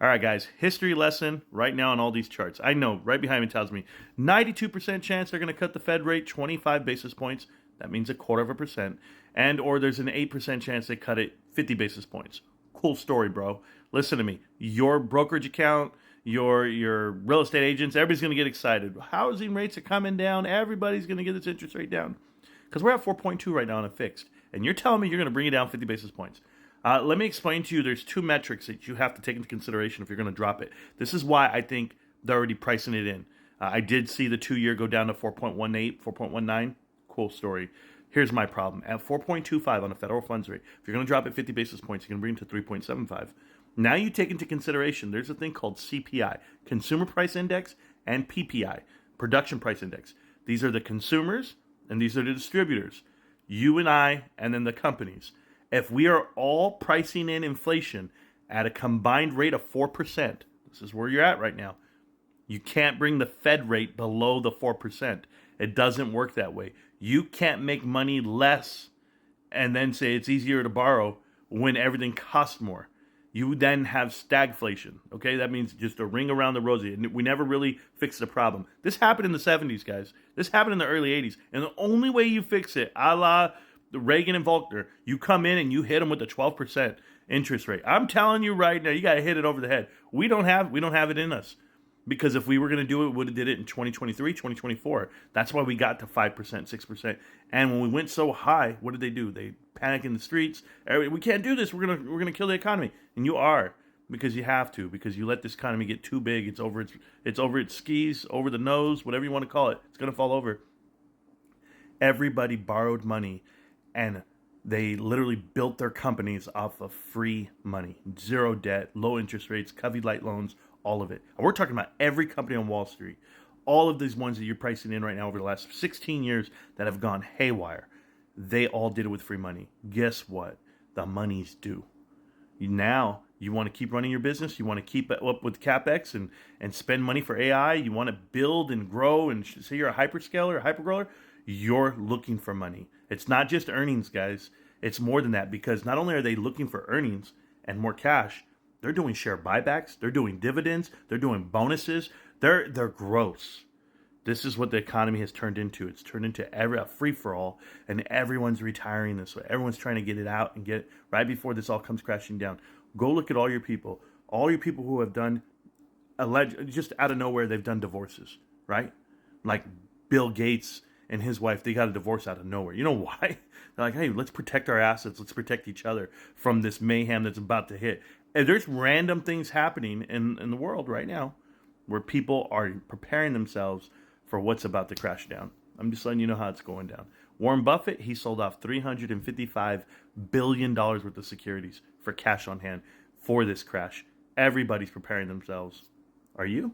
All right, guys, history lesson right now on all these charts. I know right behind me tells me 92% chance they're going to cut the Fed rate 25 basis points. That means a quarter of a percent. And or there's an 8% chance they cut it 50 basis points. Cool story, bro. Listen to me. Your brokerage account, your real estate agents, everybody's going to get excited. Housing rates are coming down. Everybody's going to get its interest rate down. Because we're at 4.2 right now on a fixed. And you're telling me you're going to bring it down 50 basis points. Let me explain to you, there's two metrics that you have to take into consideration if you're going to drop it. This is why I think they're already pricing it in. I did see the 2-year go down to 4.18, 4.19. Cool story. Here's my problem. At 4.25 on a federal funds rate, if you're going to drop it 50 basis points, you're going to bring it to 3.75. Now you take into consideration, there's a thing called CPI, Consumer Price Index, and PPI, Production Price Index. These are the consumers, and these are the distributors. You and I, and then the companies. If we are all pricing in inflation at a combined rate of 4%, this is where you're at right now, you can't bring the Fed rate below the 4%. It doesn't work that way. You can't make money less and then say it's easier to borrow when everything costs more. You then have stagflation, okay? That means just a ring around the rosy. We never really fixed the problem. This happened in the 70s, guys. This happened in the early 80s. And the only way you fix it, a la the Reagan and Volcker, you come in and you hit them with a 12% interest rate. I'm telling you right now, you got to hit it over the head. We don't have it in us. Because if we were going to do it, we would have did it in 2023, 2024. That's why we got to 5%, 6%. And when we went so high, what did they do? They panic in the streets. We can't do this. We're gonna kill the economy. And you are, because you have to, because you let this economy get too big. It's over its skis, over the nose, whatever you want to call it. It's going to fall over. Everybody borrowed money, and they literally built their companies off of free money. Zero debt, low interest rates, Covey Light loans, all of it. And we're talking about every company on Wall Street. All of these ones that you're pricing in right now over the last 16 years that have gone haywire, they all did it with free money. Guess what? The money's due. Now, you want to keep running your business. You want to keep up with CapEx and spend money for AI. You want to build and grow and say you're a hyperscaler, a hypergrower. You're looking for money. It's not just earnings, guys. It's more than that, because not only are they looking for earnings and more cash, they're doing share buybacks, they're doing dividends, they're doing bonuses. They're gross. This is what the economy has turned into. It's turned into a free-for-all, and everyone's retiring this way. Everyone's trying to get it out and get it right before this all comes crashing down. Go look at all your people who have done, just out of nowhere, they've done divorces, right? Like Bill Gates and his wife, they got a divorce out of nowhere. You know why? They're like, hey, let's protect our assets. Let's protect each other from this mayhem that's about to hit. And there's random things happening in the world right now where people are preparing themselves for what's about to crash down. I'm just letting you know how it's going down. Warren Buffett, he sold off $355 billion worth of securities for cash on hand for this crash. Everybody's preparing themselves. Are you?